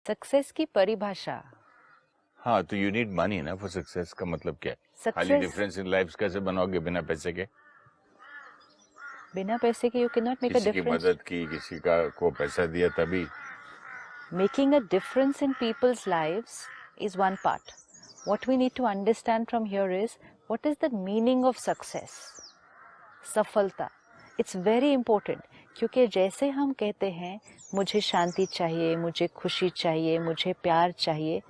Success की परिभाषा। हाँ, तो यू नीड मनी ना फॉर सक्सेस का मतलब क्या है? खाली डिफरेंस इन लाइफ कैसे बनाओगे बिना पैसे के? बिना पैसे के you can not make a किसी की डिफरेंस। मदद की, किसी का को पैसा दिया तभी। Making a difference in people's lives is one part. What we need to understand from here is what is the meaning of success? सफलता. It's very important क्योंकि जैसे हम कहते हैं मुझे शांति चाहिए, मुझे खुशी चाहिए, मुझे प्यार चाहिए,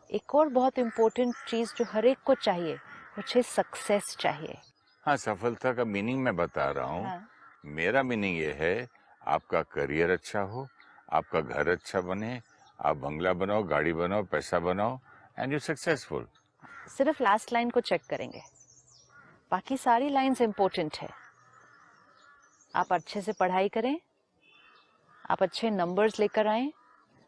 एक और बहुत इम्पोर्टेंट चीज जो हर एक को चाहिए, मुझे सक्सेस चाहिए। हाँ, सफलता का मीनिंग मैं बता रहा हूँ। हाँ। मेरा मीनिंग ये है, आपका करियर अच्छा हो, आपका घर अच्छा बने, आप बंगला बनाओ, गाड़ी बनाओ, पैसा बनाओ एंड यू सक्सेसफुल। सिर्फ लास्ट लाइन को चेक करेंगे, बाकी सारी लाइंस इम्पोर्टेंट है। आप अच्छे से पढ़ाई करें, आप अच्छे नंबर्स लेकर आएं,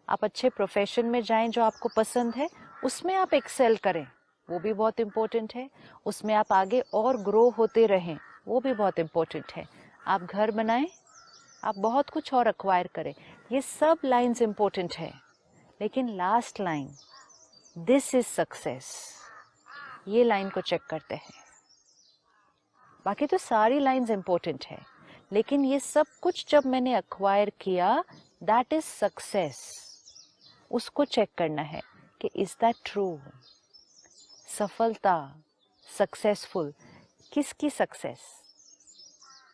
आप अच्छे प्रोफेशन में जाएं जो आपको पसंद है, उसमें आप एक्सेल करें, वो भी बहुत इम्पोर्टेंट है। उसमें आप आगे और ग्रो होते रहें, वो भी बहुत इम्पोर्टेंट है। आप घर बनाएं, आप बहुत कुछ और एक्वायर करें, ये सब लाइंस इम्पोर्टेंट है। लेकिन last line, this is success, ये लाइन को चेक करते हैं। बाकी तो सारी लाइंस इम्पोर्टेंट है, लेकिन ये सब कुछ जब मैंने एक्वायर किया, दैट इज सक्सेस। उसको चेक करना है कि इज दैट ट्रू। सफलता, सक्सेसफुल, किसकी सक्सेस?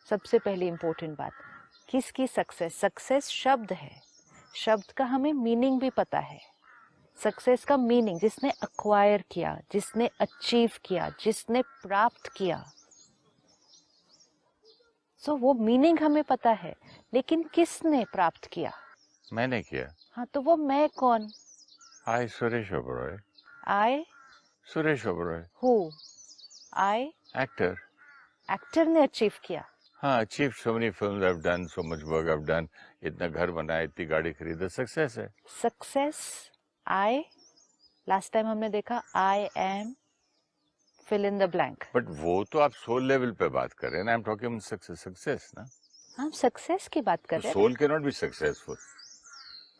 सबसे पहली इंपॉर्टेंट बात, किसकी सक्सेस? सक्सेस शब्द है, शब्द का हमें मीनिंग भी पता है। सक्सेस का मीनिंग जिसने एक्वायर किया, जिसने अचीव किया, जिसने प्राप्त किया, सो वो मीनिंग हमें पता है। लेकिन किसने प्राप्त किया? मैंने किया। हाँ, तो वो मैं कौन? I Suresh Oberoi. I Suresh Oberoi. Who? I actor. Actor ने अचीव किया। हाँ, achieve so many films I have done, so much work I have done, इतना घर बनाया, इतनी गाड़ी खरीदा, सक्सेस है। सक्सेस, आई, लास्ट टाइम हमने देखा I am fill in the blank. But वो तो आप सोल लेवल पे बात कर रहे हैं ना, आई एम टॉकिंग सक्सेस ना। हम सक्सेस की बात कर तो रहे हैं। Soul can not be successful.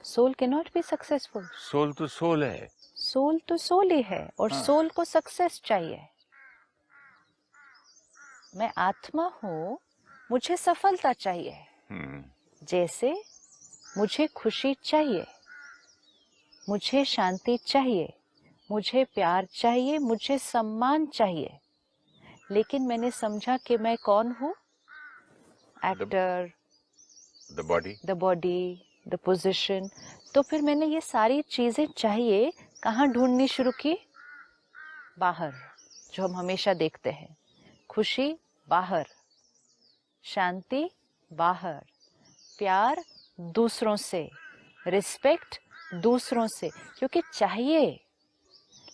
Soul can not be successful. Soul तो सोल है। सोल तो सोल ही है, और हाँ। सोल को सक्सेस चाहिए। मैं आत्मा हूँ, मुझे सफलता चाहिए। जैसे मुझे खुशी चाहिए, मुझे शांति चाहिए, मुझे प्यार चाहिए, मुझे सम्मान चाहिए। लेकिन मैंने समझा कि मैं कौन हूँ? Actor, the body, the position. तो फिर मैंने ये सारी चीजें चाहिए कहाँ ढूंढनी शुरू की? बाहर, जो हम हमेशा देखते हैं। खुशी बाहर, शांति बाहर, प्यार दूसरों से, रिस्पेक्ट दूसरों से, क्योंकि चाहिए।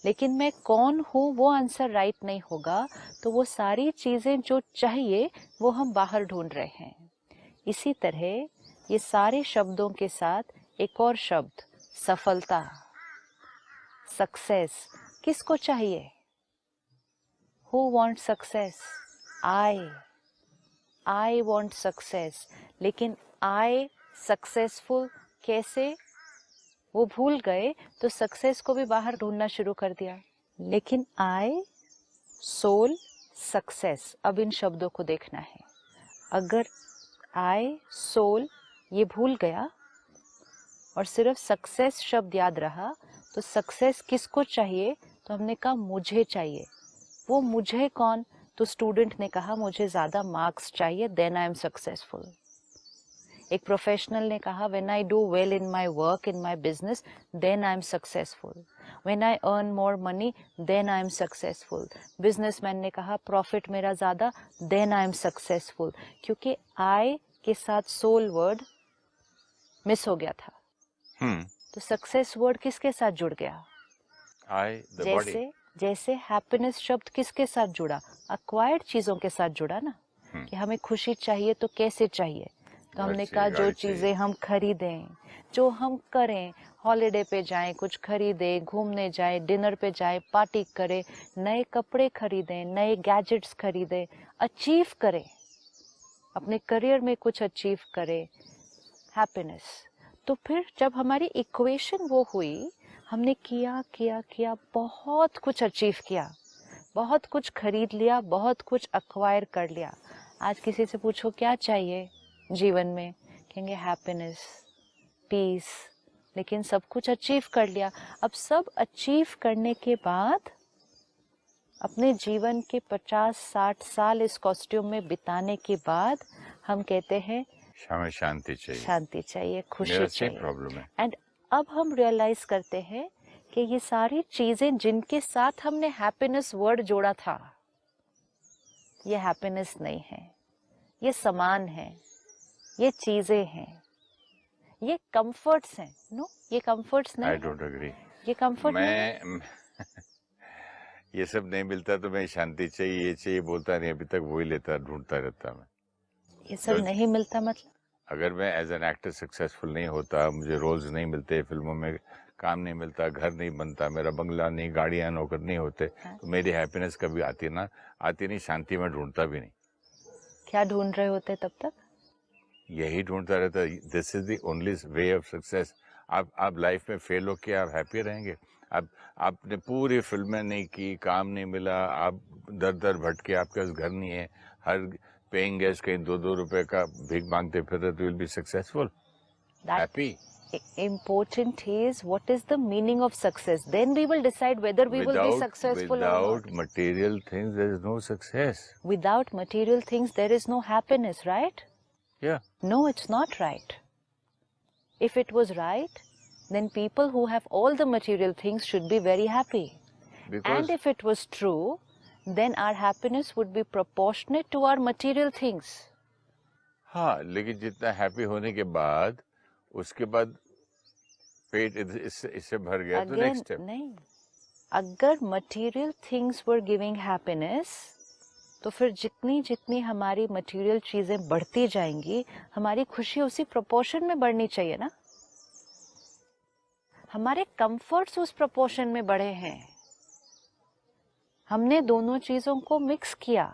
लेकिन मैं कौन हूँ वो आंसर राइट नहीं होगा, तो वो सारी चीजें जो चाहिए वो हम बाहर ढूंढ रहे हैं। इसी तरह ये सारे शब्दों के साथ एक और शब्द, सफलता, सक्सेस, किसको चाहिए? Who wants success? I want success। लेकिन I successful कैसे? वो भूल गए तो सक्सेस को भी बाहर ढूंढना शुरू कर दिया। लेकिन I, सोल, सक्सेस, अब इन शब्दों को देखना है। अगर I, सोल ये भूल गया और सिर्फ सक्सेस शब्द याद रहा, तो सक्सेस किसको चाहिए? तो हमने कहा मुझे चाहिए। वो मुझे कौन? तो स्टूडेंट ने कहा मुझे ज्यादा मार्क्स चाहिए, देन आई एम सक्सेसफुल। एक प्रोफेशनल ने कहा when I do well in my work, in my business, then I am successful. When I earn more money, then I am successful. Businessman ने कहा प्रॉफिट मेरा ज्यादा, then I am successful. क्योंकि आई के साथ सोल वर्ड मिस हो गया था। तो सक्सेस वर्ड किसके साथ जुड़ गया? आई, द बॉडी। जैसे हैप्पीनेस शब्द किसके साथ जुड़ा? अक्वायर्ड चीजों के साथ जुड़ा ना। कि हमें खुशी चाहिए तो कैसे चाहिए? तो हमने कहा जो चीजें हम खरीदें, जो हम करें, हॉलिडे पे जाएं, कुछ खरीदें, घूमने जाएं, डिनर पे जाएं, पार्टी करें, नए कपड़े खरीदें, नए गैजेट्स खरीदें, अचीव करें, अपने करियर में कुछ अचीव करें, हैप्पीनेस। तो फिर जब हमारी इक्वेशन वो हुई, हमने किया किया किया, बहुत कुछ अचीव किया, बहुत कुछ खरीद लिया, बहुत कुछ अक्वायर कर लिया। आज किसी से पूछो क्या चाहिए जीवन में, कहेंगे हैप्पीनेस, पीस, लेकिन सब कुछ अचीव कर लिया। अब सब अचीव करने के बाद अपने जीवन के 50-60 साल इस कॉस्ट्यूम में बिताने के बाद हम कहते हैं हमें शांति चाहिए, शांति चाहिए, खुशी मेरा सेम चाहिए। प्रॉब्लम है। एंड अब हम रियलाइज करते हैं कि ये सारी चीजें जिनके साथ हमने हैप्पीनेस वर्ड जोड़ा था, ये हैप्पीनेस नहीं है, ये सामान है, ये चीजें हैं, ये कंफर्ट्स हैं। नो, ये कंफर्ट्स नहीं आई है, डोंट एग्री। ये कंफर्ट नहीं है। मैं ये सब नहीं मिलता तो मैं शांति चाहिए, ये चाहिए बोलता नहीं, अभी तक वही लेता ढूंढता रहता मैं। ये सब नहीं मिलता मतलब अगर मैं एज एन एक्टर सक्सेसफुल नहीं होता, मुझे रोल्स नहीं मिलते, फिल्मों में काम नहीं मिलता, घर नहीं बनता, मेरा बंगला नहीं, गाड़ियां, नौकर नहीं होते, तो मेरी हैप्पीनेस कभी आती नहीं, शांति में ढूंढता भी नहीं। क्या ढूंढ रहे होते तब तक? यही ढूंढता रहता। This is the only way of success. आप लाइफ में फेल हो के आप हैप्पी रहेंगे? आपने पूरी फिल्में नहीं की, काम नहीं मिला, आप दर दर भटके, आपके पास घर नहीं है, हर पेइंग गेस्ट कहीं 2-2 रुपए का भीख मांगते फिर रहे, तो will be successful, happy. Important is what is the meaning of success. Then we will decide whether we will be successful or Without not. material things, there is no success. Without material things, there is no happiness, right? Yeah. No, it's not right. If it was right, then people who have all the material things should be very happy. Because And if it was true, then our happiness would be proportionate to our material things. हाँ, लेकिन जितना happy होने के बाद, उसके बाद पेट इससे भर गया तो Again, नेक्स्ट स्टेप। नहीं, अगर material things were giving happiness, तो फिर जितनी जितनी हमारी मटेरियल चीजें बढ़ती जाएंगी, हमारी खुशी उसी प्रोपोर्शन में बढ़नी चाहिए ना। हमारे कंफर्ट्स उस प्रोपोर्शन में बढ़े हैं, हमने दोनों चीजों को मिक्स किया।